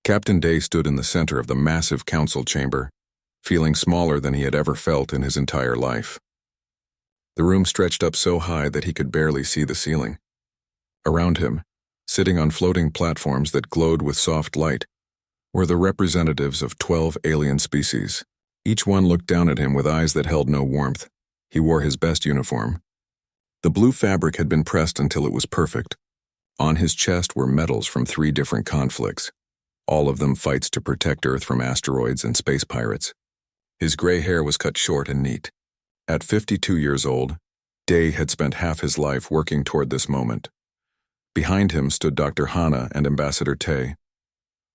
Captain Day stood in the center of the massive council chamber, feeling smaller than he had ever felt in his entire life. The room stretched up so high that he could barely see the ceiling. Around him, sitting on floating platforms that glowed with soft light, were the representatives of 12 alien species. Each one looked down at him with eyes that held no warmth. He wore his best uniform. The blue fabric had been pressed until it was perfect. On his chest were medals from 3 different conflicts, all of them fights to protect Earth from asteroids and space pirates. His gray hair was cut short and neat. At 52 years old, Day had spent half his life working toward this moment. Behind him stood Dr. Hana and Ambassador Tay.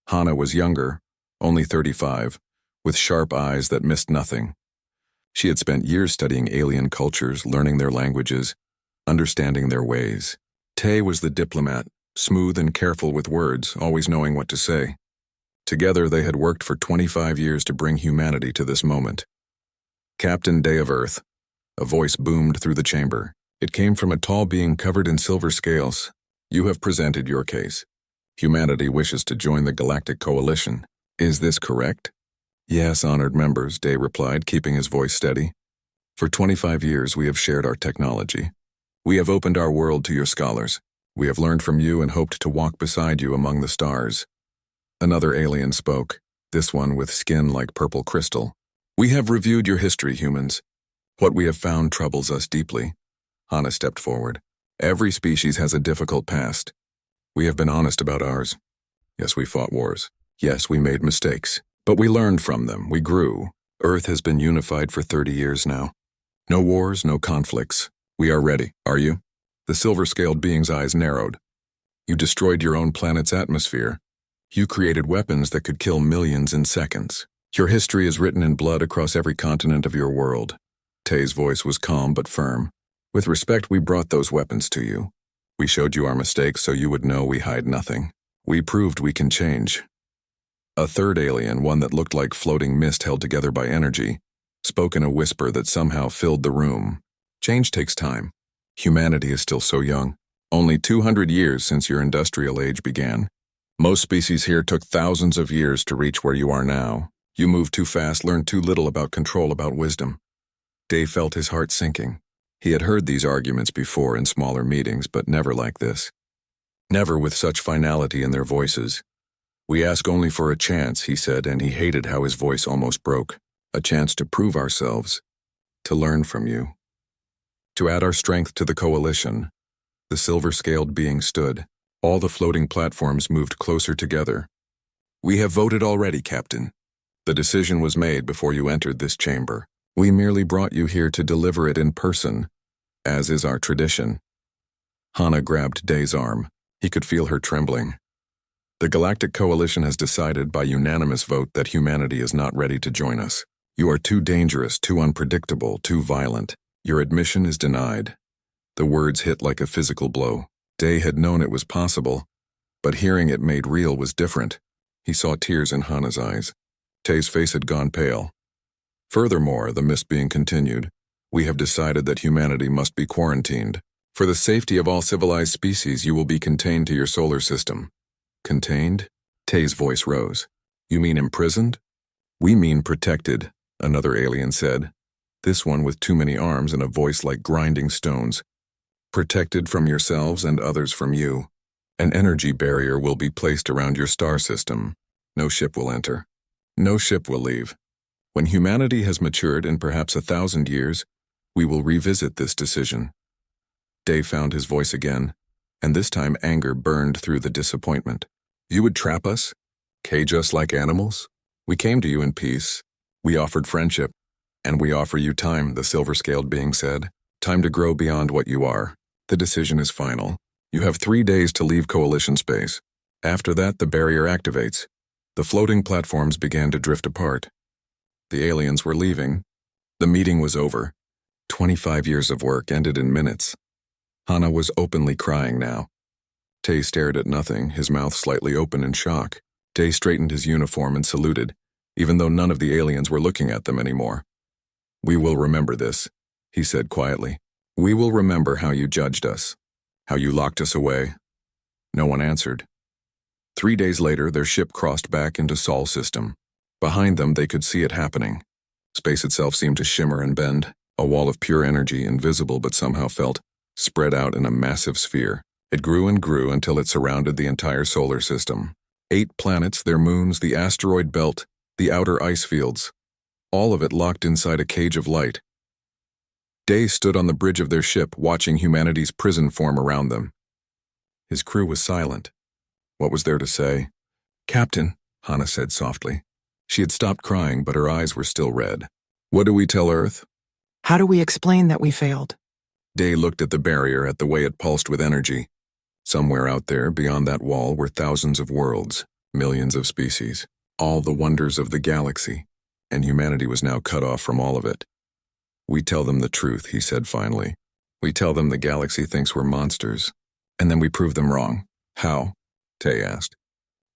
Hana was younger, only 35, with sharp eyes that missed nothing. She had spent years studying alien cultures, learning their languages, understanding their ways. Tay was the diplomat, smooth and careful with words, always knowing what to say. Together they had worked for 25 years to bring humanity to this moment. Captain Day of Earth. A voice boomed through the chamber. It came from a tall being covered in silver scales. You have presented your case. Humanity wishes to join the Galactic Coalition. Is this correct? Yes, honored members, Day replied, keeping his voice steady. For 25 years we have shared our technology. We have opened our world to your scholars. We have learned from you and hoped to walk beside you among the stars. Another alien spoke, this one with skin like purple crystal. We have reviewed your history, humans. What we have found troubles us deeply. Hana stepped forward. Every species has a difficult past. We have been honest about ours. Yes, we fought wars. Yes, we made mistakes. But we learned from them. We grew. Earth has been unified for 30 years now. No wars, no conflicts. We are ready. Are you? The silver-scaled being's eyes narrowed. You destroyed your own planet's atmosphere. You created weapons that could kill millions in seconds. Your history is written in blood across every continent of your world. Tay's voice was calm but firm. With respect, we brought those weapons to you. We showed you our mistakes so you would know we hide nothing. We proved we can change. A third alien, one that looked like floating mist held together by energy, spoke in a whisper that somehow filled the room. Change takes time. Humanity is still so young. Only 200 years since your industrial age began. Most species here took thousands of years to reach where you are now. You moved too fast, learned too little about control, about wisdom. Dave felt his heart sinking. He had heard these arguments before in smaller meetings, but never like this. Never with such finality in their voices. We ask only for a chance, he said, and he hated how his voice almost broke. A chance to prove ourselves, to learn from you. To add our strength to the coalition, the silver-scaled being stood. All the floating platforms moved closer together. We have voted already, Captain. The decision was made before you entered this chamber. We merely brought you here to deliver it in person, as is our tradition. Hana grabbed Day's arm. He could feel her trembling. The Galactic Coalition has decided by unanimous vote that humanity is not ready to join us. You are too dangerous, too unpredictable, too violent. Your admission is denied. The words hit like a physical blow. Day had known it was possible, but hearing it made real was different. He saw tears in Hana's eyes. Tay's face had gone pale. Furthermore, the mist being continued, we have decided that humanity must be quarantined. For the safety of all civilized species, you will be contained to your solar system. Contained? Tay's voice rose. You mean imprisoned? We mean protected, another alien said. This one with too many arms and a voice like grinding stones. Protected from yourselves and others from you. An energy barrier will be placed around your star system. No ship will enter. No ship will leave. When humanity has matured in perhaps 1,000 years, we will revisit this decision. Day found his voice again, and this time anger burned through the disappointment. You would trap us? Cage us like animals? We came to you in peace. We offered friendship. And we offer you time, the silver-scaled being said. Time to grow beyond what you are. The decision is final. You have 3 days to leave Coalition space. After that, the barrier activates. The floating platforms began to drift apart. The aliens were leaving. The meeting was over. 25 years of work ended in minutes. Hana was openly crying now. Tay stared at nothing, his mouth slightly open in shock. Tay straightened his uniform and saluted, even though none of the aliens were looking at them anymore. We will remember this, he said quietly. We will remember how you judged us, how you locked us away. No one answered. 3 days later, their ship crossed back into Sol system. Behind them, they could see it happening. Space itself seemed to shimmer and bend, a wall of pure energy, invisible but somehow felt, spread out in a massive sphere. It grew and grew until it surrounded the entire solar system. 8 planets, their moons, the asteroid belt, the outer ice fields, all of it locked inside a cage of light. Day stood on the bridge of their ship, watching humanity's prison form around them. His crew was silent. What was there to say? "Captain," Hannah said softly. She had stopped crying, but her eyes were still red. "What do we tell Earth?" How do we explain that we failed? Day looked at the barrier, at the way it pulsed with energy. Somewhere out there, beyond that wall, were thousands of worlds, millions of species, all the wonders of the galaxy, and humanity was now cut off from all of it. "We tell them the truth," he said finally. "We tell them the galaxy thinks we're monsters, and then we prove them wrong." "How?" Tay asked.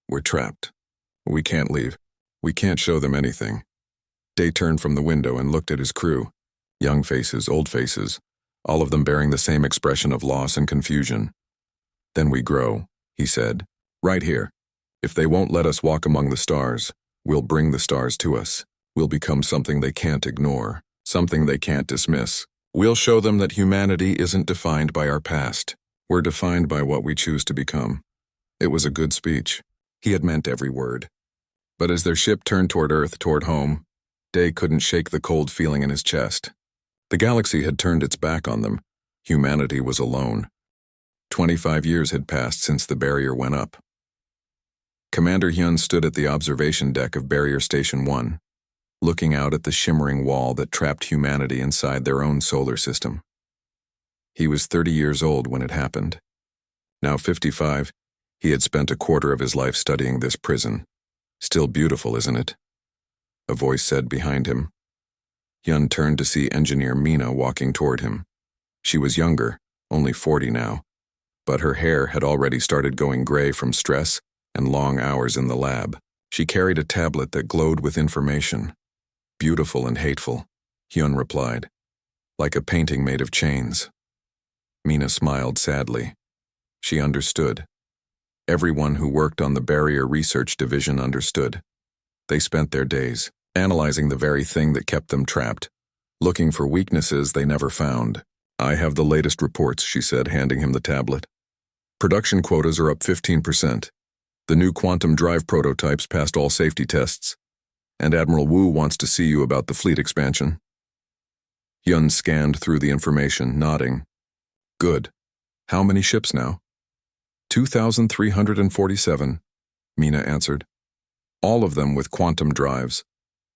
"We're trapped. We can't leave. We can't show them anything." Day turned from the window and looked at his crew. Young faces, old faces, all of them bearing the same expression of loss and confusion. "Then we grow," he said, "right here. If they won't let us walk among the stars, we'll bring the stars to us. We'll become something they can't ignore, something they can't dismiss. We'll show them that humanity isn't defined by our past. We're defined by what we choose to become." It was a good speech. He had meant every word. But as their ship turned toward Earth, toward home, Day couldn't shake the cold feeling in his chest. The galaxy had turned its back on them. Humanity was alone. 25 years had passed since the barrier went up. Commander Hyun stood at the observation deck of Barrier Station 1, looking out at the shimmering wall that trapped humanity inside their own solar system. He was 30 years old when it happened. Now 55, he had spent a quarter of his life studying this prison. "Still beautiful, isn't it?" A voice said behind him. Hyun turned to see engineer Mina walking toward him. She was younger, only 40 now, but her hair had already started going gray from stress and long hours in the lab. She carried a tablet that glowed with information. "Beautiful and hateful," Hyun replied, "like a painting made of chains." Mina smiled sadly. She understood. Everyone who worked on the Barrier Research Division understood. They spent their days analyzing the very thing that kept them trapped, looking for weaknesses they never found. "I have the latest reports," she said, handing him the tablet. "Production quotas are up 15%. The new quantum drive prototypes passed all safety tests, and Admiral Wu wants to see you about the fleet expansion." Hyun scanned through the information, nodding. "Good. How many ships now?" 2,347, Mina answered. "All of them with quantum drives.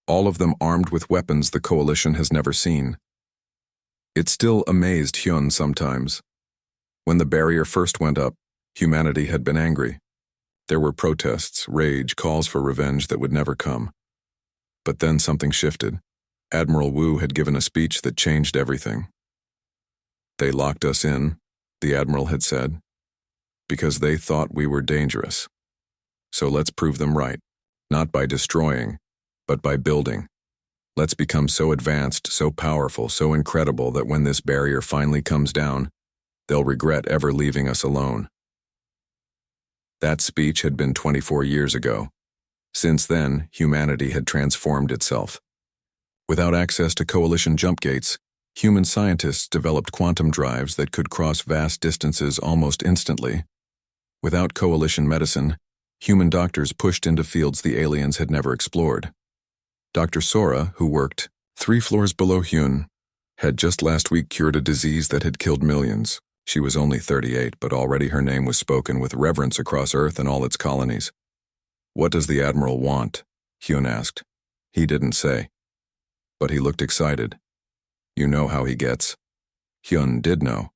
All of them armed with weapons the Coalition has never seen." It still amazed Hyun sometimes. When the barrier first went up, humanity had been angry. There were protests, rage, calls for revenge that would never come. But then something shifted. Admiral Wu had given a speech that changed everything. "They locked us in," the Admiral had said, "because they thought we were dangerous. So let's prove them right, not by destroying, but by building. Let's become so advanced, so powerful, so incredible that when this barrier finally comes down, they'll regret ever leaving us alone." That speech had been 24 years ago. Since then, humanity had transformed itself. Without access to Coalition jump gates, human scientists developed quantum drives that could cross vast distances almost instantly. Without Coalition medicine, human doctors pushed into fields the aliens had never explored. Dr. Sora, who worked 3 floors below Hyun, had just last week cured a disease that had killed millions. She was only 38, but already her name was spoken with reverence across Earth and all its colonies. "What does the Admiral want?" Hyun asked. He didn't say. But he looked excited. "You know how he gets." Hyun did know.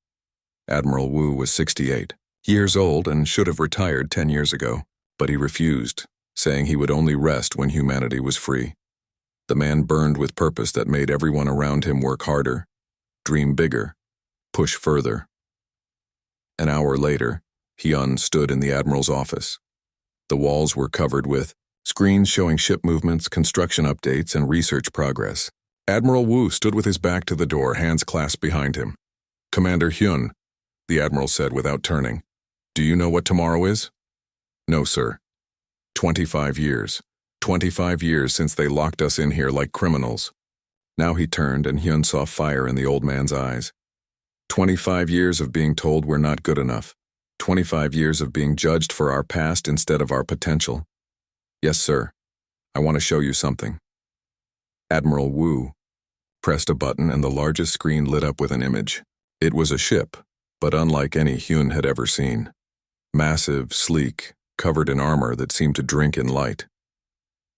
Admiral Wu was 68 years old and should have retired 10 years ago, but he refused, saying he would only rest when humanity was free. The man burned with purpose that made everyone around him work harder, dream bigger, push further. An hour later, Hyun stood in the Admiral's office. The walls were covered with screens showing ship movements, construction updates, and research progress. Admiral Wu stood with his back to the door, hands clasped behind him. "Commander Hyun," the Admiral said without turning, "do you know what tomorrow is?" No, sir. 25 years. 25 years since they locked us in here like criminals. Now he turned and Hyun saw fire in the old man's eyes. 25 years of being told we're not good enough. 25 years of being judged for our past instead of our potential. Yes, sir. I want to show you something. Admiral Wu pressed a button and the largest screen lit up with an image. It was a ship, but unlike any Hyun had ever seen. Massive, sleek, covered in armor that seemed to drink in light.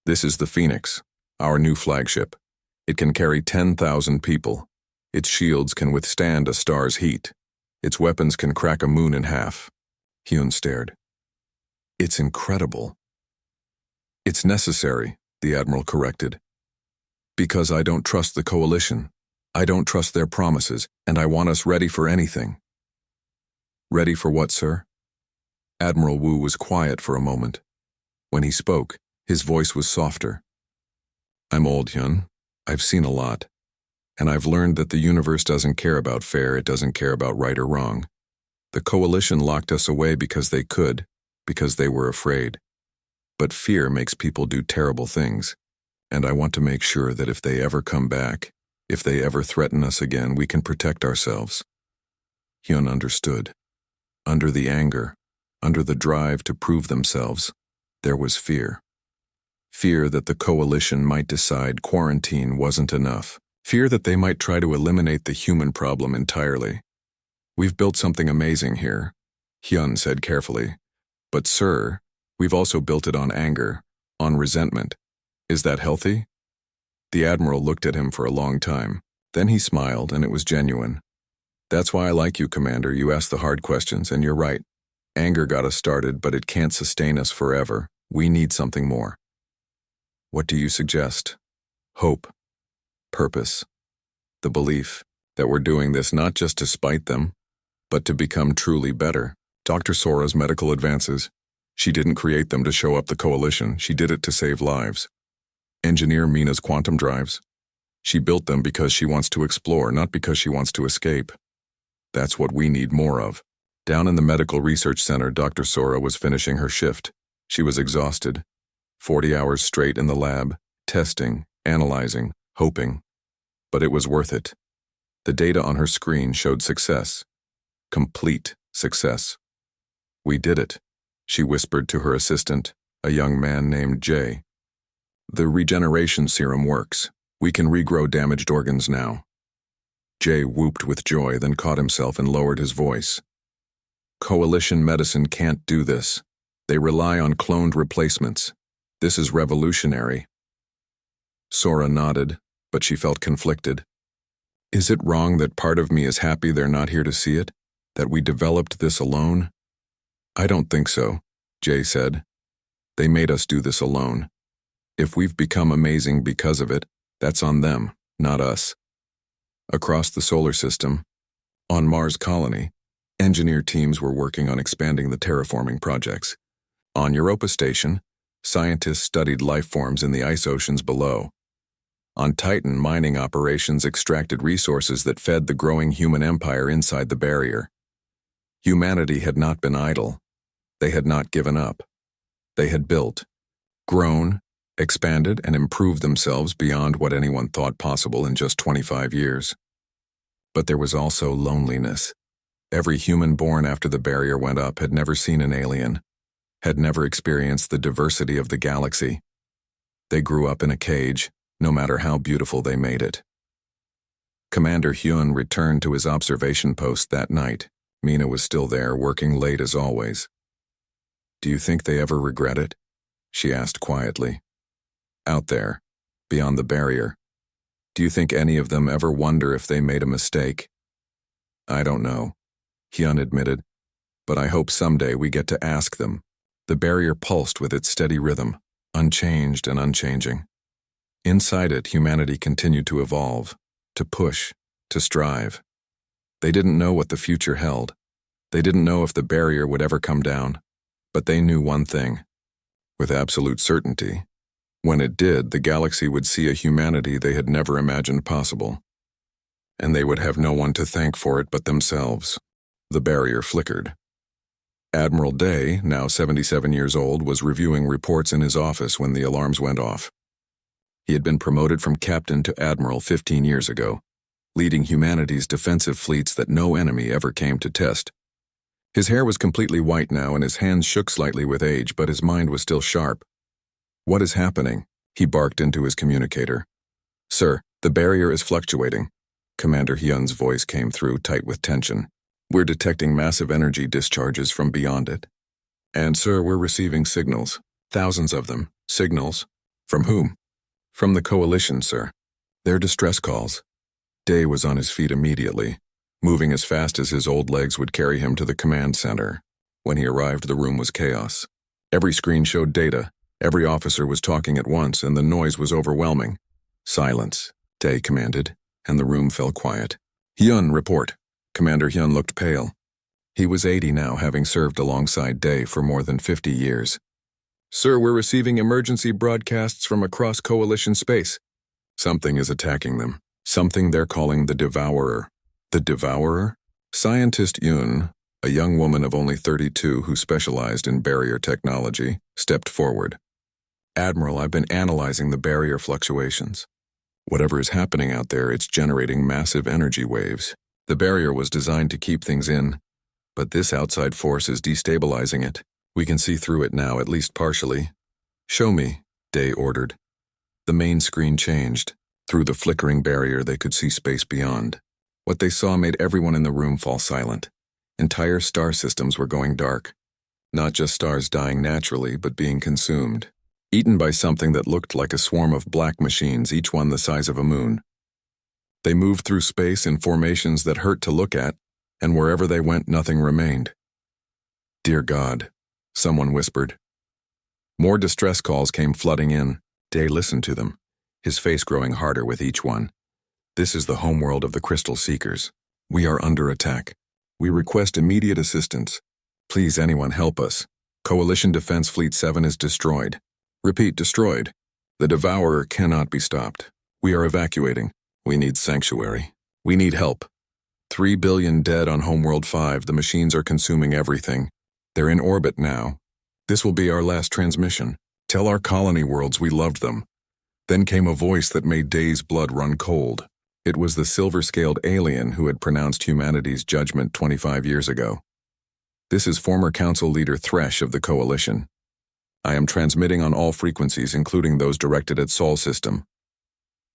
This is the Phoenix, our new flagship. It can carry 10,000 people. Its shields can withstand a star's heat. Its weapons can crack a moon in half. Hyun stared. It's incredible. It's necessary, the Admiral corrected. Because I don't trust the Coalition. I don't trust their promises, and I want us ready for anything. Ready for what, sir? Admiral Wu was quiet for a moment. When he spoke, his voice was softer. I'm old, Hyun. I've seen a lot. And I've learned that the universe doesn't care about fair, it doesn't care about right or wrong. The Coalition locked us away because they could, because they were afraid. But fear makes people do terrible things. And I want to make sure that if they ever come back, if they ever threaten us again, we can protect ourselves. Hyun understood. Under the anger, under the drive to prove themselves, there was fear. Fear that the Coalition might decide quarantine wasn't enough. Fear that they might try to eliminate the human problem entirely. We've built something amazing here, Hyun said carefully. But sir, we've also built it on anger, on resentment. Is that healthy? The Admiral looked at him for a long time. Then he smiled, and it was genuine. That's why I like you, Commander. You ask the hard questions, and you're right. Anger got us started, but it can't sustain us forever. We need something more. What do you suggest? Hope. Purpose. The belief that we're doing this not just to spite them, but to become truly better. Dr. Sora's medical advances. She didn't create them to show up the Coalition. She did it to save lives. Engineer Mina's quantum drives. She built them because she wants to explore, not because she wants to escape. That's what we need more of. Down in the Medical Research Center, Dr. Sora was finishing her shift. She was exhausted. 40 hours straight in the lab, testing, analyzing, hoping. But it was worth it. The data on her screen showed success. Complete success. We did it, she whispered to her assistant, a young man named Jay. The regeneration serum works. We can regrow damaged organs now. Jay whooped with joy, then caught himself and lowered his voice. Coalition medicine can't do this. They rely on cloned replacements. This is revolutionary. Sora nodded, but she felt conflicted. Is it wrong that part of me is happy they're not here to see it? That we developed this alone? I don't think so, Jay said. They made us do this alone. If we've become amazing because of it, that's on them, not us. Across the solar system, on Mars colony, engineer teams were working on expanding the terraforming projects. On Europa Station, scientists studied life forms in the ice oceans below. On Titan, mining operations extracted resources that fed the growing human empire inside the barrier. Humanity had not been idle. They had not given up. They had built, grown, expanded, and improved themselves beyond what anyone thought possible in just 25 years. But there was also loneliness. Every human born after the barrier went up had never seen an alien, had never experienced the diversity of the galaxy. They grew up in a cage, no matter how beautiful they made it. Commander Hyun returned to his observation post that night. Mina was still there, working late as always. Do you think they ever regret it? She asked quietly. Out there, beyond the barrier, do you think any of them ever wonder if they made a mistake? I don't know, Hyun admitted, but I hope someday we get to ask them. The barrier pulsed with its steady rhythm, unchanged and unchanging. Inside it, humanity continued to evolve, to push, to strive. They didn't know what the future held. They didn't know if the barrier would ever come down, but they knew one thing. With absolute certainty, when it did, the galaxy would see a humanity they had never imagined possible. And they would have no one to thank for it but themselves. The barrier flickered. Admiral Day, now 77 years old, was reviewing reports in his office when the alarms went off. He had been promoted from captain to admiral 15 years ago, leading humanity's defensive fleets that no enemy ever came to test. His hair was completely white now and his hands shook slightly with age, but his mind was still sharp. "What is happening?" he barked into his communicator. "Sir, the barrier is fluctuating." Commander Hyun's voice came through, tight with tension. "We're detecting massive energy discharges from beyond it. And, sir, we're receiving signals. Thousands of them. Signals. From whom?" "From the coalition, sir. They're distress calls." Day was on his feet immediately, moving as fast as his old legs would carry him to the command center. When he arrived, the room was chaos. Every screen showed data. Every officer was talking at once, and the noise was overwhelming. "Silence," Day commanded, and the room fell quiet. "Hyun, report." Commander Hyun looked pale. He was 80 now, having served alongside Day for more than 50 years. "Sir, we're receiving emergency broadcasts from across coalition space. Something is attacking them. Something they're calling the Devourer." The Devourer? Scientist Yoon, a young woman of only 32 who specialized in barrier technology, stepped forward. "Admiral, I've been analyzing the barrier fluctuations. Whatever is happening out there, it's generating massive energy waves. The barrier was designed to keep things in, but this outside force is destabilizing it. We can see through it now, at least partially." "Show me," Day ordered. The main screen changed. Through the flickering barrier, they could see space beyond. What they saw made everyone in the room fall silent. Entire star systems were going dark. Not just stars dying naturally, but being consumed. Eaten by something that looked like a swarm of black machines, each one the size of a moon. They moved through space in formations that hurt to look at, and wherever they went, nothing remained. "Dear God," someone whispered. More distress calls came flooding in. Day listened to them, his face growing harder with each one. "This is the homeworld of the Crystal Seekers. We are under attack. We request immediate assistance. Please, anyone, help us. Coalition Defense Fleet 7 is destroyed. Repeat, destroyed. The Devourer cannot be stopped. We are evacuating. We need sanctuary. We need help. 3 billion dead on Homeworld 5. The machines are consuming everything. They're in orbit now. This will be our last transmission. Tell our colony worlds we loved them." Then came a voice that made Day's blood run cold. It was the silver-scaled alien who had pronounced humanity's judgment 25 years ago. "This is former Council Leader Thresh of the Coalition. I am transmitting on all frequencies, including those directed at Sol System."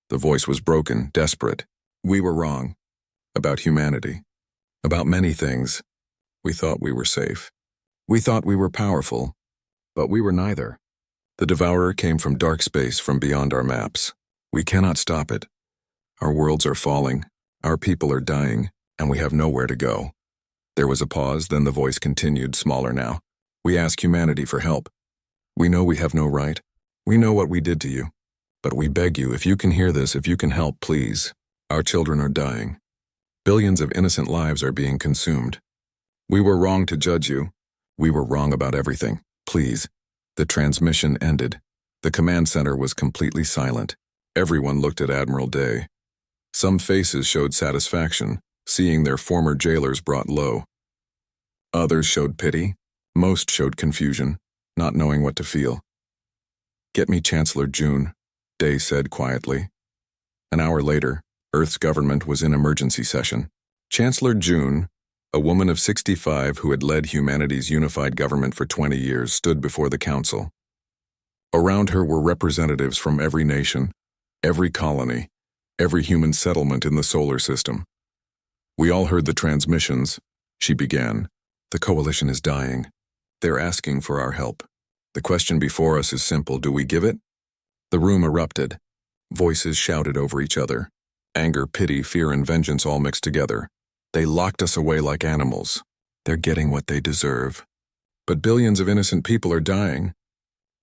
The voice was broken, desperate. "We were wrong. About humanity. About many things. We thought we were safe. We thought we were powerful. But we were neither. The Devourer came from dark space, from beyond our maps. We cannot stop it. Our worlds are falling. Our people are dying, and we have nowhere to go." There was a pause, then the voice continued, smaller now. "We ask humanity for help. We know we have no right. We know what we did to you. But we beg you, if you can hear this, if you can help, please. Our children are dying. Billions of innocent lives are being consumed. We were wrong to judge you. We were wrong about everything. Please." The transmission ended. The command center was completely silent. Everyone looked at Admiral Day. Some faces showed satisfaction, seeing their former jailers brought low. Others showed pity. Most showed confusion, not knowing what to feel. "Get me Chancellor June," Day said quietly. An hour later, Earth's government was in emergency session. Chancellor June, a woman of 65 who had led humanity's unified government for 20 years, stood before the council. Around her were representatives from every nation, every colony, every human settlement in the solar system. "We all heard the transmissions," she began. "The coalition is dying. They're asking for our help. The question before us is simple. Do we give it?" The room erupted. Voices shouted over each other. Anger, pity, fear, and vengeance all mixed together. "They locked us away like animals. They're getting what they deserve. But billions of innocent people are dying.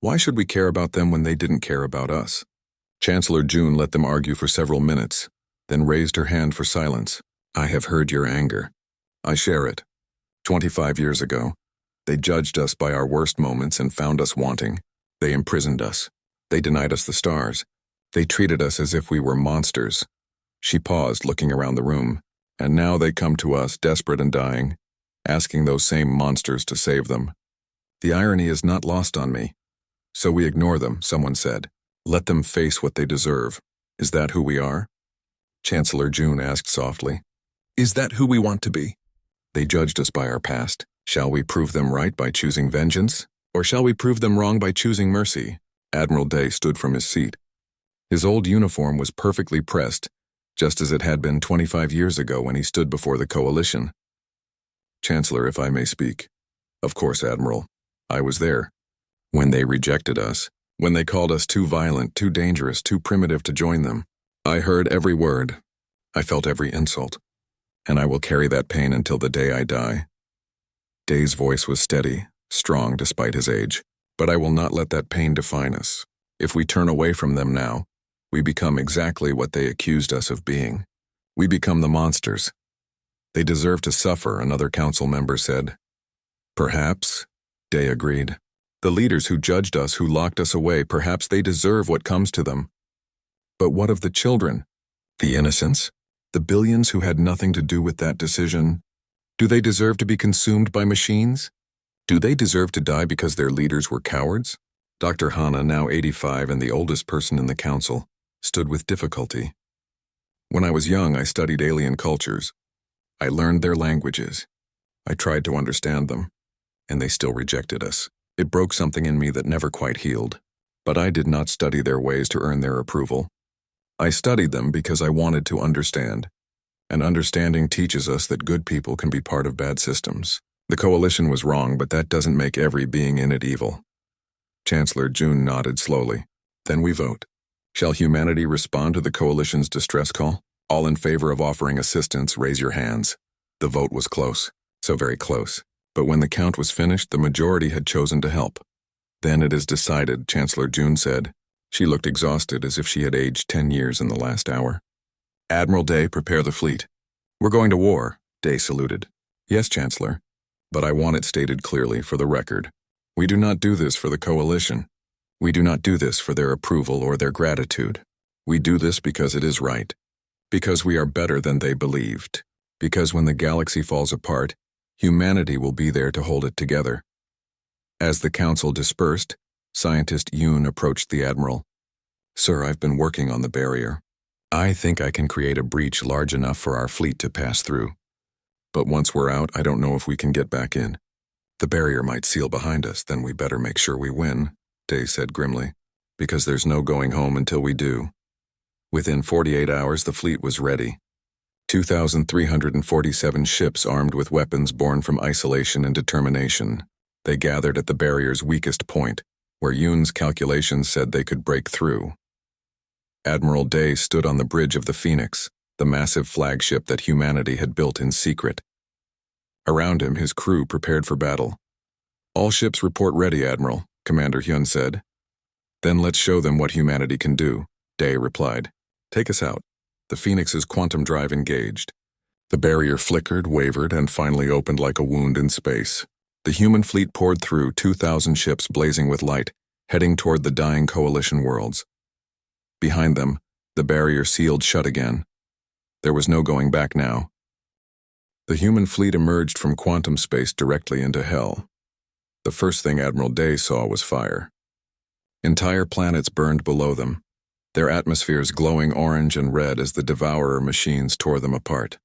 Why should we care about them when they didn't care about us?" Chancellor June let them argue for several minutes, then raised her hand for silence. "I have heard your anger. I share it. 25 years ago, they judged us by our worst moments and found us wanting. They imprisoned us. They denied us the stars. They treated us as if we were monsters." She paused, looking around the room. "And now they come to us, desperate and dying, asking those same monsters to save them. The irony is not lost on me. So we ignore them, someone said. Let them face what they deserve. Is that who we are? Chancellor June asked softly. Is that who we want to be? They judged us by our past. Shall we prove them right by choosing vengeance? Or shall we prove them wrong by choosing mercy? Admiral Day stood from his seat. His old uniform was perfectly pressed, just as it had been 25 years ago when he stood before the Coalition. Chancellor, if I may speak. Of course, Admiral. I was there. When they rejected us, when they called us too violent, too dangerous, too primitive to join them, I heard every word. I felt every insult. And I will carry that pain until the day I die. Day's voice was steady, strong despite his age. But I will not let that pain define us. If we turn away from them now, we become exactly what they accused us of being. We become the monsters. They deserve to suffer, another council member said. Perhaps, Day agreed. The leaders who judged us, who locked us away, perhaps they deserve what comes to them. But what of the children? The innocents? The billions who had nothing to do with that decision? Do they deserve to be consumed by machines? Do they deserve to die because their leaders were cowards? Dr. Hana, now 85 and the oldest person in the council, stood with difficulty. When I was young, I studied alien cultures. I learned their languages. I tried to understand them, and they still rejected us. It broke something in me that never quite healed. But I did not study their ways to earn their approval. I studied them because I wanted to understand. And understanding teaches us that good people can be part of bad systems. The Coalition was wrong, but that doesn't make every being in it evil. Chancellor June nodded slowly. Then we vote. Shall humanity respond to the Coalition's distress call? All in favor of offering assistance, raise your hands. The vote was close, so very close. But when the count was finished, the majority had chosen to help. Then it is decided, Chancellor June said. She looked exhausted, as if she had aged 10 years in the last hour. Admiral Day, prepare the fleet. We're going to war, Day saluted. Yes, Chancellor. But I want it stated clearly for the record. We do not do this for the Coalition. We do not do this for their approval or their gratitude. We do this because it is right. Because we are better than they believed. Because when the galaxy falls apart, humanity will be there to hold it together. As the council dispersed, Scientist Yoon approached the Admiral. Sir, I've been working on the barrier. I think I can create a breach large enough for our fleet to pass through. But once we're out, I don't know if we can get back in. The barrier might seal behind us, then we better make sure we win, Day said grimly, because there's no going home until we do. Within 48 hours, the fleet was ready. 2,347 ships armed with weapons born from isolation and determination. They gathered at the barrier's weakest point, where Yoon's calculations said they could break through. Admiral Day stood on the bridge of the Phoenix, the massive flagship that humanity had built in secret. Around him, his crew prepared for battle. All ships report ready, Admiral, Commander Hyun said. Then let's show them what humanity can do, Day replied. Take us out. The Phoenix's quantum drive engaged. The barrier flickered, wavered, and finally opened like a wound in space. The human fleet poured through, 2,000 ships blazing with light, heading toward the dying Coalition worlds. Behind them, the barrier sealed shut again. There was no going back now. The human fleet emerged from quantum space directly into hell. The first thing Admiral Day saw was fire. Entire planets burned below them, their atmospheres glowing orange and red as the Devourer machines tore them apart.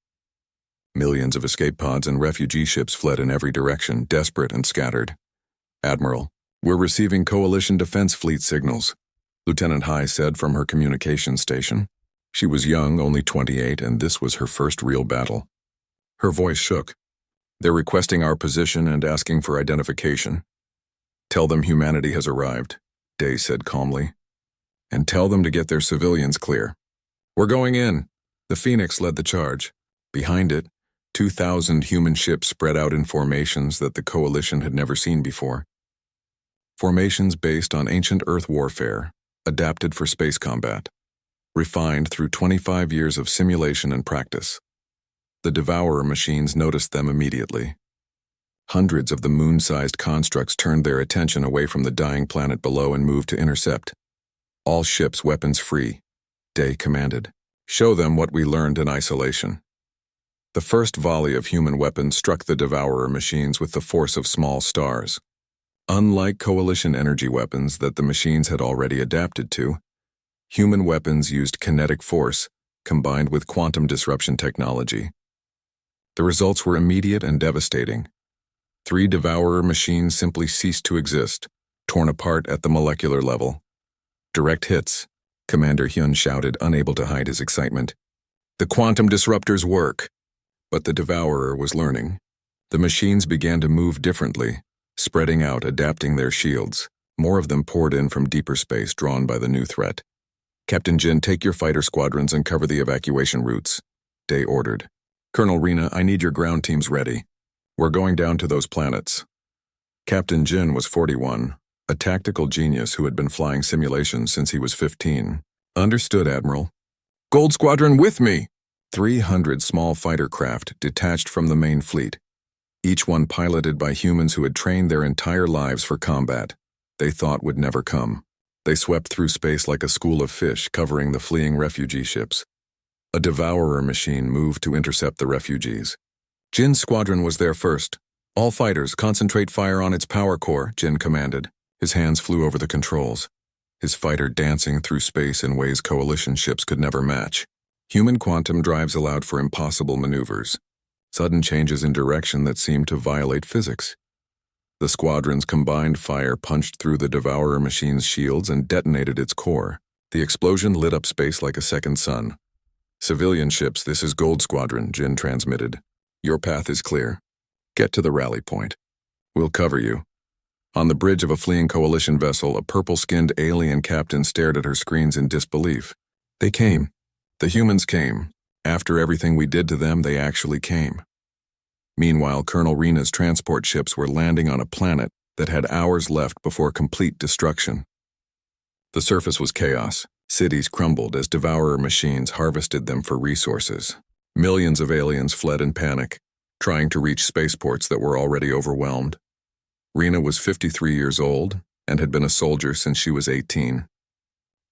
Millions of escape pods and refugee ships fled in every direction, desperate and scattered. Admiral, we're receiving Coalition Defense Fleet signals, Lieutenant Hai said from her communications station. She was young, only 28, and this was her first real battle. Her voice shook. They're requesting our position and asking for identification. Tell them humanity has arrived, Day said calmly. And tell them to get their civilians clear. We're going in. The Phoenix led the charge. Behind it, 2,000 human ships spread out in formations that the Coalition had never seen before. Formations based on ancient Earth warfare, adapted for space combat, refined through 25 years of simulation and practice. The Devourer machines noticed them immediately. Hundreds of the moon-sized constructs turned their attention away from the dying planet below and moved to intercept. All ships weapons free, Day commanded. Show them what we learned in isolation. The first volley of human weapons struck the Devourer machines with the force of small stars. Unlike coalition energy weapons that the machines had already adapted to, human weapons used kinetic force combined with quantum disruption technology. The results were immediate and devastating. 3 Devourer machines simply ceased to exist, torn apart at the molecular level. Direct hits, Commander Hyun shouted, unable to hide his excitement. The quantum disruptors work. But the Devourer was learning. The machines began to move differently, spreading out, adapting their shields. More of them poured in from deeper space, drawn by the new threat. Captain Jin, take your fighter squadrons and cover the evacuation routes, Day ordered. Colonel Rena, I need your ground teams ready. We're going down to those planets. Captain Jin was 41, a tactical genius who had been flying simulations since he was 15. Understood, Admiral. Gold Squadron with me! 300 small fighter craft detached from the main fleet, each one piloted by humans who had trained their entire lives for combat they thought would never come. They swept through space like a school of fish, covering the fleeing refugee ships. A Devourer machine moved to intercept the refugees. Jin's squadron was there first. All fighters, concentrate fire on its power core, Jin commanded. His hands flew over the controls, his fighter dancing through space in ways coalition ships could never match. Human quantum drives allowed for impossible maneuvers, sudden changes in direction that seemed to violate physics. The squadron's combined fire punched through the Devourer machine's shields and detonated its core. The explosion lit up space like a second sun. Civilian ships, this is Gold Squadron, Jin transmitted. Your path is clear. Get to the rally point. We'll cover you. On the bridge of a fleeing coalition vessel, a purple-skinned alien captain stared at her screens in disbelief. They came. The humans came. After everything we did to them, they actually came. Meanwhile, Colonel Rena's transport ships were landing on a planet that had hours left before complete destruction. The surface was chaos. Cities crumbled as Devourer machines harvested them for resources. Millions of aliens fled in panic, trying to reach spaceports that were already overwhelmed. Rena was 53 years old and had been a soldier since she was 18.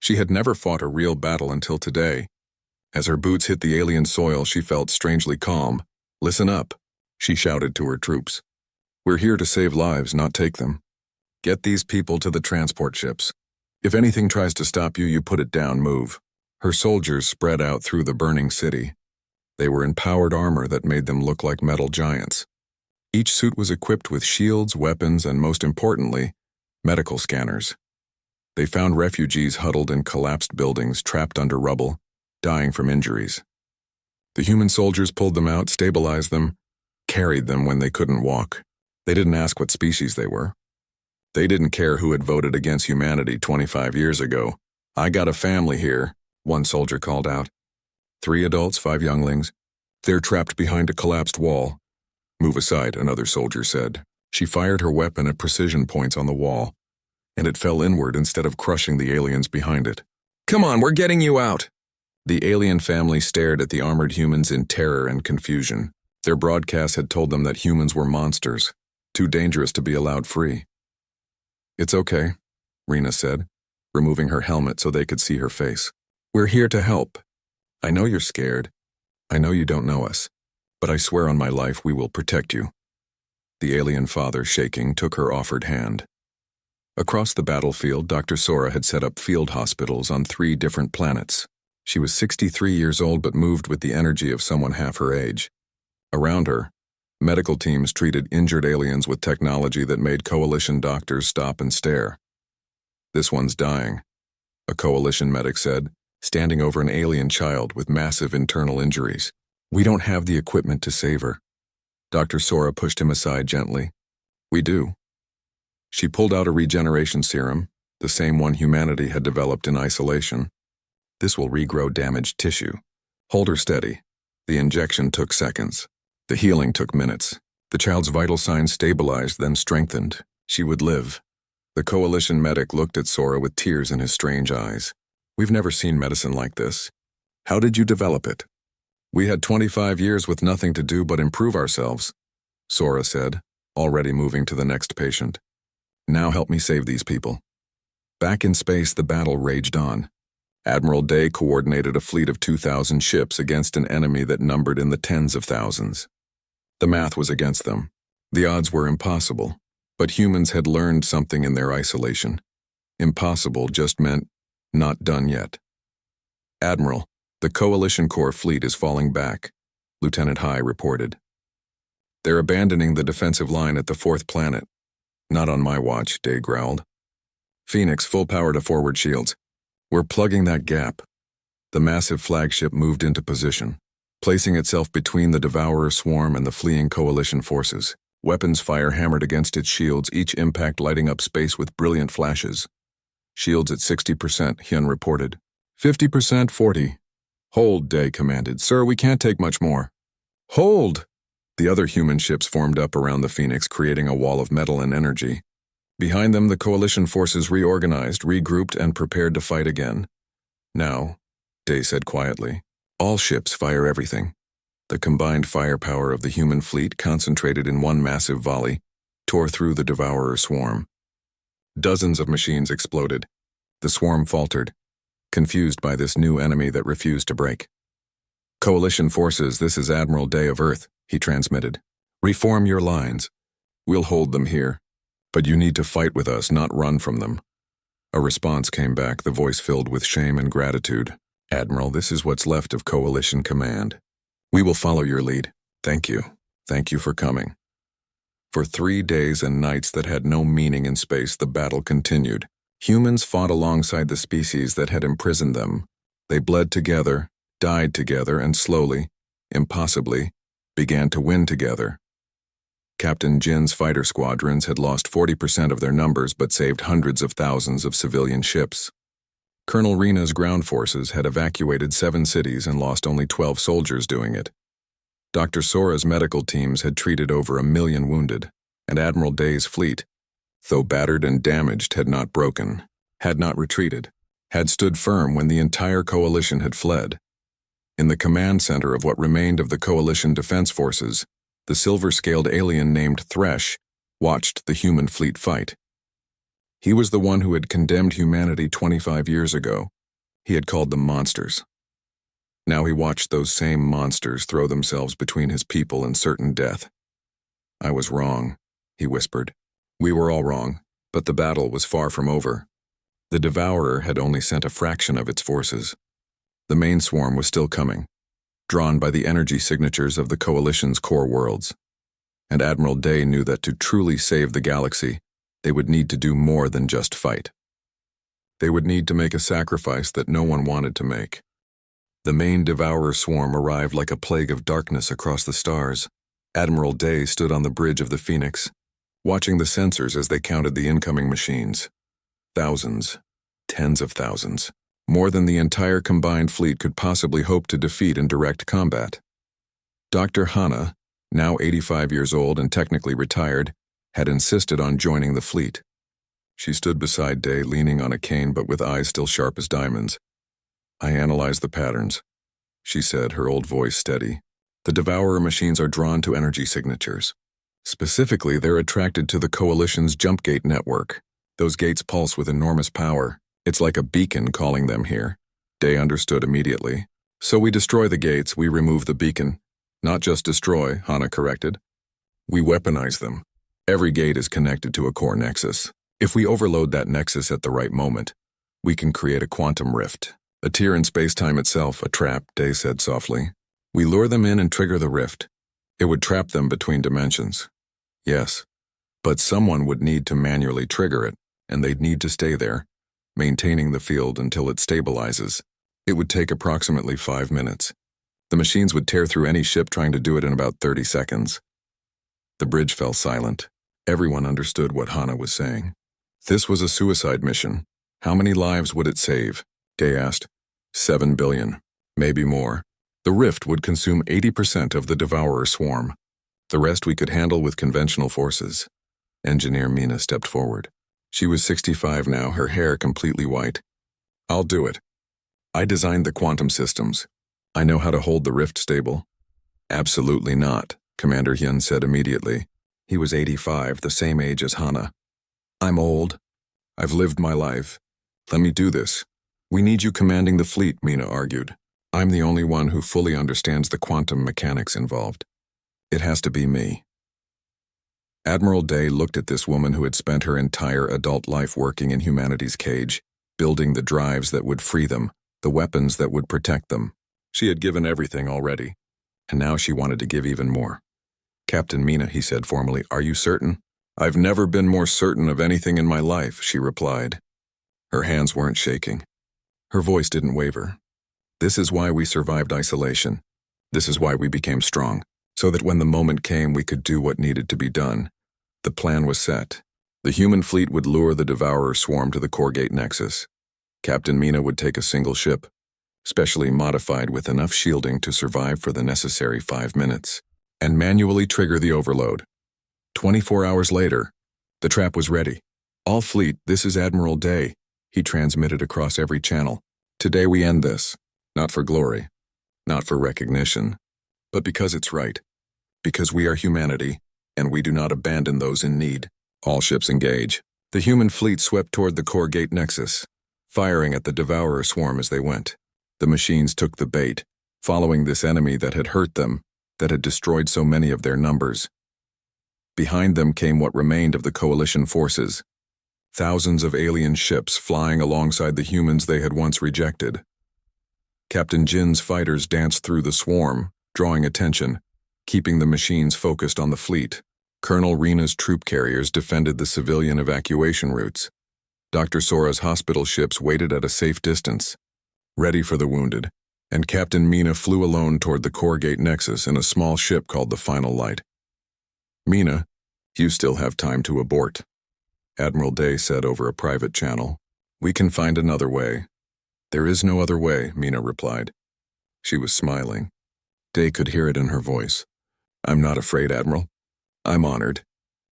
She had never fought a real battle until today. As her boots hit the alien soil, she felt strangely calm. Listen up, she shouted to her troops. We're here to save lives, not take them. Get these people to the transport ships. If anything tries to stop you, you put it down, move. Her soldiers spread out through the burning city. They were in powered armor that made them look like metal giants. Each suit was equipped with shields, weapons, and most importantly, medical scanners. They found refugees huddled in collapsed buildings, trapped under rubble, dying from injuries. The human soldiers pulled them out, stabilized them, carried them when they couldn't walk. They didn't ask what species they were. They didn't care who had voted against humanity 25 years ago. I got a family here, one soldier called out. 3 adults, 5 younglings. They're trapped behind a collapsed wall. Move aside, another soldier said. She fired her weapon at precision points on the wall, and it fell inward instead of crushing the aliens behind it. Come on, we're getting you out! The alien family stared at the armored humans in terror and confusion. Their broadcast had told them that humans were monsters, too dangerous to be allowed free. It's okay, Rena said, removing her helmet so they could see her face. We're here to help. I know you're scared. I know you don't know us, but I swear on my life we will protect you. The alien father, shaking, took her offered hand. Across the battlefield, Dr. Sora had set up field hospitals on 3 different planets. She was 63 years old but moved with the energy of someone half her age. Around her, medical teams treated injured aliens with technology that made coalition doctors stop and stare. This one's dying, a coalition medic said, standing over an alien child with massive internal injuries. We don't have the equipment to save her. Dr. Sora pushed him aside gently. We do. She pulled out a regeneration serum, the same one humanity had developed in isolation. This will regrow damaged tissue. Hold her steady. The injection took seconds. The healing took minutes. The child's vital signs stabilized, then strengthened. She would live. The coalition medic looked at Sora with tears in his strange eyes. We've never seen medicine like this. How did you develop it? We had 25 years with nothing to do but improve ourselves, Sora said, already moving to the next patient. Now help me save these people. Back in space, the battle raged on. Admiral Day coordinated a fleet of 2,000 ships against an enemy that numbered in the tens of thousands. The math was against them. The odds were impossible, but humans had learned something in their isolation. Impossible just meant not done yet. Admiral, the Coalition Corps fleet is falling back, Lieutenant High reported. They're abandoning the defensive line at the fourth planet. Not on my watch, Day growled. Phoenix, full power to forward shields. We're plugging that gap. The massive flagship moved into position, placing itself between the Devourer swarm and the fleeing Coalition forces. Weapons fire hammered against its shields, each impact lighting up space with brilliant flashes. Shields at 60%, Hyun reported. 50%, 40. Hold, Day commanded. Sir, we can't take much more. Hold! The other human ships formed up around the Phoenix, creating a wall of metal and energy. Behind them, the Coalition forces reorganized, regrouped, and prepared to fight again. Now, Day said quietly, all ships fire everything. The combined firepower of the human fleet, concentrated in one massive volley, tore through the Devourer swarm. Dozens of machines exploded. The swarm faltered, confused by this new enemy that refused to break. Coalition forces, this is Admiral Day of Earth, he transmitted. Reform your lines. We'll hold them here. But you need to fight with us, not run from them. A response came back, the voice filled with shame and gratitude. Admiral, this is what's left of Coalition Command. We will follow your lead. Thank you. Thank you for coming. For 3 days and nights that had no meaning in space, the battle continued. Humans fought alongside the species that had imprisoned them. They bled together, died together, and slowly, impossibly, began to win together. Captain Jin's fighter squadrons had lost 40% of their numbers but saved hundreds of thousands of civilian ships. Colonel Rena's ground forces had evacuated 7 cities and lost only 12 soldiers doing it. Dr. Sora's medical teams had treated over 1 million wounded, and Admiral Day's fleet, though battered and damaged, had not broken, had not retreated, had stood firm when the entire coalition had fled. In the command center of what remained of the coalition defense forces, the silver-scaled alien named Thresh watched the human fleet fight. He was the one who had condemned humanity 25 years ago. He had called them monsters. Now he watched those same monsters throw themselves between his people and certain death. I was wrong, he whispered. We were all wrong, but the battle was far from over. The Devourer had only sent a fraction of its forces. The main swarm was still coming, drawn by the energy signatures of the Coalition's core worlds. And Admiral Day knew that to truly save the galaxy, they would need to do more than just fight. They would need to make a sacrifice that no one wanted to make. The main Devourer swarm arrived like a plague of darkness across the stars. Admiral Day stood on the bridge of the Phoenix, watching the sensors as they counted the incoming machines. Thousands, tens of thousands, more than the entire combined fleet could possibly hope to defeat in direct combat. Dr. Hana, now 85 years old and technically retired, had insisted on joining the fleet. She stood beside Day, leaning on a cane but with eyes still sharp as diamonds. I analyzed the patterns, she said, her old voice steady. The Devourer machines are drawn to energy signatures. Specifically, they're attracted to the Coalition's jump gate network. Those gates pulse with enormous power. It's like a beacon calling them here. Day understood immediately. So we destroy the gates, we remove the beacon. Not just destroy, Hana corrected. We weaponize them. Every gate is connected to a core nexus. If we overload that nexus at the right moment, we can create a quantum rift. A tear in space-time itself, a trap, Day said softly. We lure them in and trigger the rift. It would trap them between dimensions. Yes, but someone would need to manually trigger it, and they'd need to stay there, maintaining the field until it stabilizes. It would take approximately 5 minutes. The machines would tear through any ship trying to do it in about 30 seconds. The bridge fell silent. Everyone understood what Hana was saying. This was a suicide mission. How many lives would it save? Day asked. 7 billion, maybe more. The rift would consume 80% of the Devourer swarm. The rest we could handle with conventional forces. Engineer Mina stepped forward. She was 65 now, her hair completely white. I'll do it. I designed the quantum systems. I know how to hold the rift stable. Absolutely not, Commander Hyun said immediately. He was 85, the same age as Hana. I'm old. I've lived my life. Let me do this. We need you commanding the fleet, Mina argued. I'm the only one who fully understands the quantum mechanics involved. It has to be me. Admiral Day looked at this woman who had spent her entire adult life working in humanity's cage, building the drives that would free them, the weapons that would protect them. She had given everything already, and now she wanted to give even more. Captain Mina, he said formally, are you certain? I've never been more certain of anything in my life, she replied. Her hands weren't shaking. Her voice didn't waver. This is why we survived isolation. This is why we became strong, so that when the moment came we could do what needed to be done. The plan was set. The human fleet would lure the Devourer swarm to the core gate nexus. Captain Mina would take a single ship, specially modified with enough shielding to survive for the necessary 5 minutes, and manually trigger the overload. 24 hours later, the trap was ready. All fleet, this is Admiral Day, he transmitted across every channel. Today we end this, not for glory, not for recognition, but because it's right. Because we are humanity, and we do not abandon those in need. All ships engage. The human fleet swept toward the core gate nexus, firing at the Devourer swarm as they went. The machines took the bait, following this enemy that had hurt them, that had destroyed so many of their numbers. Behind them came what remained of the coalition forces. Thousands of alien ships flying alongside the humans they had once rejected. Captain Jin's fighters danced through the swarm, drawing attention, keeping the machines focused on the fleet. Colonel Rena's troop carriers defended the civilian evacuation routes. Dr. Sora's hospital ships waited at a safe distance, ready for the wounded, and Captain Mina flew alone toward the core gate nexus in a small ship called the Final Light. Mina, you still have time to abort, Admiral Day said over a private channel. We can find another way. There is no other way, Mina replied. She was smiling. Day could hear it in her voice. I'm not afraid, Admiral. I'm honored.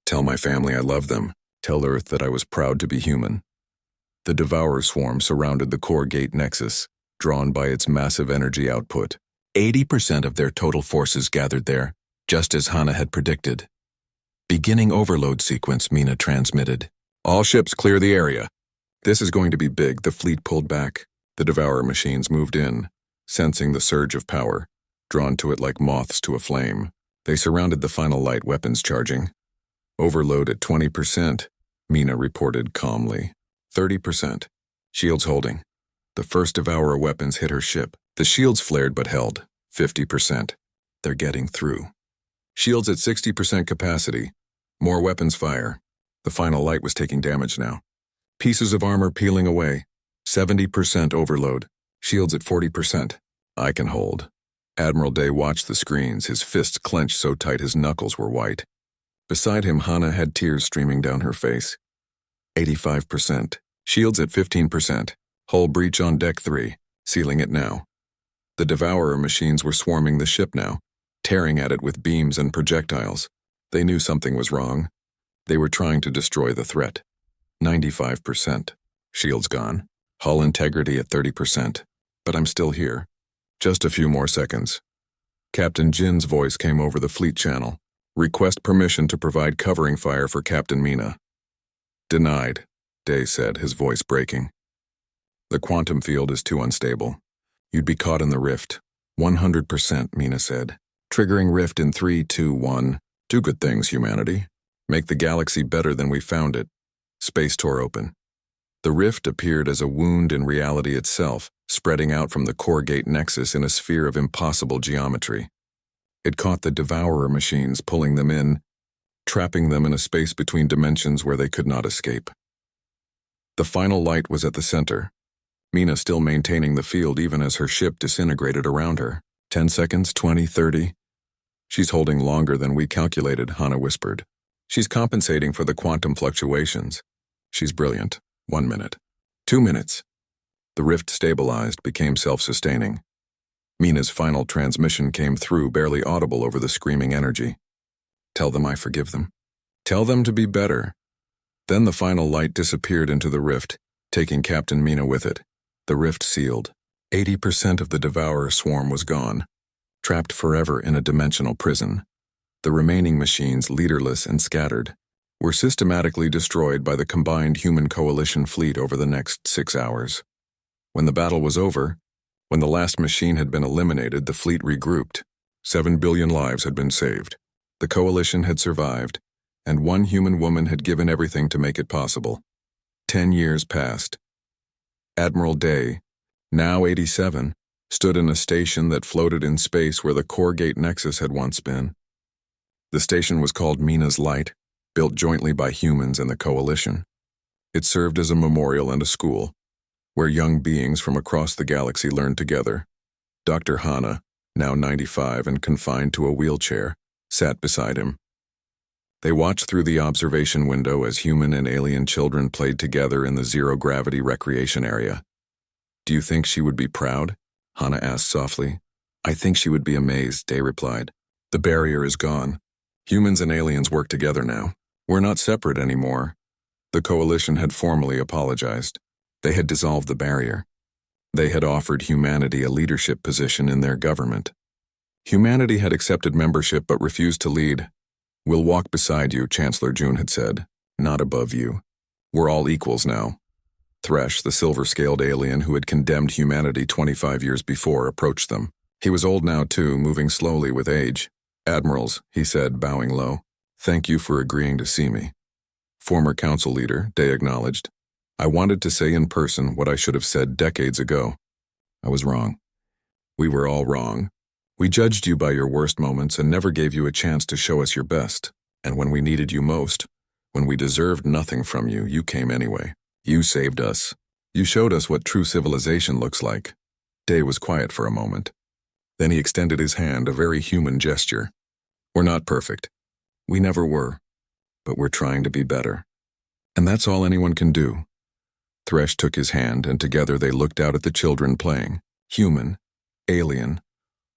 Tell my family I love them. Tell Earth that I was proud to be human. The Devourer swarm surrounded the core gate nexus, drawn by its massive energy output. 80% of their total forces gathered there, just as Hana had predicted. Beginning overload sequence, Mina transmitted. All ships clear the area. This is going to be big. The fleet pulled back. The Devourer machines moved in, sensing the surge of power, drawn to it like moths to a flame. They surrounded the Final Light, weapons charging. Overload at 20%, Mina reported calmly. 30%. Shields holding. The first Devourer weapons hit her ship. The shields flared but held. 50%. They're getting through. Shields at 60% capacity. More weapons fire. The Final Light was taking damage now. Pieces of armor peeling away. 70% overload. Shields at 40%. I can hold. Admiral Day watched the screens, his fists clenched so tight his knuckles were white. Beside him, Hana had tears streaming down her face. 85%. Shields at 15%. Hull breach on deck 3. Sealing it now. The Devourer machines were swarming the ship now, tearing at it with beams and projectiles. They knew something was wrong. They were trying to destroy the threat. 95%. Shields gone. Hull integrity at 30%. But I'm still here. Just a few more seconds. Captain Jin's voice came over the fleet channel. Request permission to provide covering fire for Captain Mina. Denied, Day said, his voice breaking. The quantum field is too unstable. You'd be caught in the rift. 100%, Mina said. Triggering rift in 3, 2, 1. Do good things, humanity. Make the galaxy better than we found it. Space tore open. The rift appeared as a wound in reality itself, spreading out from the core gate nexus in a sphere of impossible geometry. It caught the Devourer machines, pulling them in, trapping them in a space between dimensions where they could not escape. The Final Light was at the center, Mina still maintaining the field even as her ship disintegrated around her. 10 seconds, 20, 30. She's holding longer than we calculated, Hana whispered. She's compensating for the quantum fluctuations. She's brilliant. 1 minute. 2 minutes. The rift stabilized, became self-sustaining. Mina's final transmission came through, barely audible over the screaming energy. Tell them I forgive them. Tell them to be better. Then the Final Light disappeared into the rift, taking Captain Mina with it. The rift sealed. 80% of the Devourer swarm was gone, trapped forever in a dimensional prison. The remaining machines, leaderless and scattered, were systematically destroyed by the combined human coalition fleet over the next 6 hours. When the battle was over, when the last machine had been eliminated, the fleet regrouped. 7 billion lives had been saved. The coalition had survived, and one human woman had given everything to make it possible. 10 years passed. Admiral Day, now 87, stood in a station that floated in space where the Core Gate Nexus had once been. The station was called Mina's Light, built jointly by humans and the coalition. It served as a memorial and a school, where young beings from across the galaxy learned together. Dr. Hana, now 95 and confined to a wheelchair, sat beside him. They watched through the observation window as human and alien children played together in the zero-gravity recreation area. "Do you think she would be proud?" Hana asked softly. "I think she would be amazed," Day replied. "The barrier is gone. Humans and aliens work together now. We're not separate anymore." The coalition had formally apologized. They had dissolved the barrier. They had offered humanity a leadership position in their government. Humanity had accepted membership but refused to lead. "We'll walk beside you," Chancellor June had said, "not above you. We're all equals now." Thresh, the silver-scaled alien who had condemned humanity 25 years before, approached them. He was old now too, moving slowly with age. "Admirals," he said, bowing low, "thank you for agreeing to see me." "Former council leader," Day acknowledged. "I wanted to say in person what I should have said decades ago. I was wrong. We were all wrong. We judged you by your worst moments and never gave you a chance to show us your best. And when we needed you most, when we deserved nothing from you, you came anyway. You saved us. You showed us what true civilization looks like." Day was quiet for a moment. Then he extended his hand, a very human gesture. "We're not perfect. We never were. But we're trying to be better. And that's all anyone can do." Thresh took his hand, and together they looked out at the children playing. Human, alien,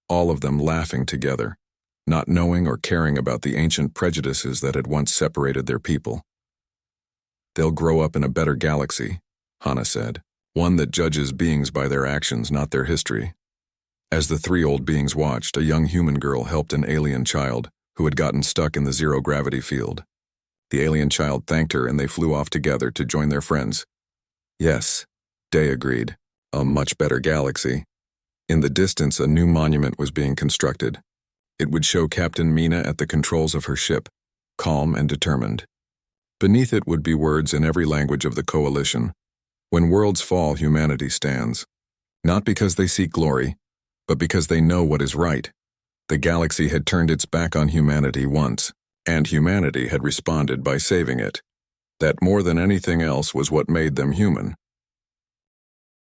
all of them laughing together, not knowing or caring about the ancient prejudices that had once separated their people. "They'll grow up in a better galaxy," Hana said, "one that judges beings by their actions, not their history." As the three old beings watched, a young human girl helped an alien child who had gotten stuck in the zero-gravity field. The alien child thanked her and they flew off together to join their friends. "Yes," Day agreed, "a much better galaxy." In the distance, a new monument was being constructed. It would show Captain Mina at the controls of her ship, calm and determined. Beneath it would be words in every language of the coalition. "When worlds fall, humanity stands. Not because they seek glory, but because they know what is right. The galaxy had turned its back on humanity once, and humanity had responded by saving it. That more than anything else was what made them human."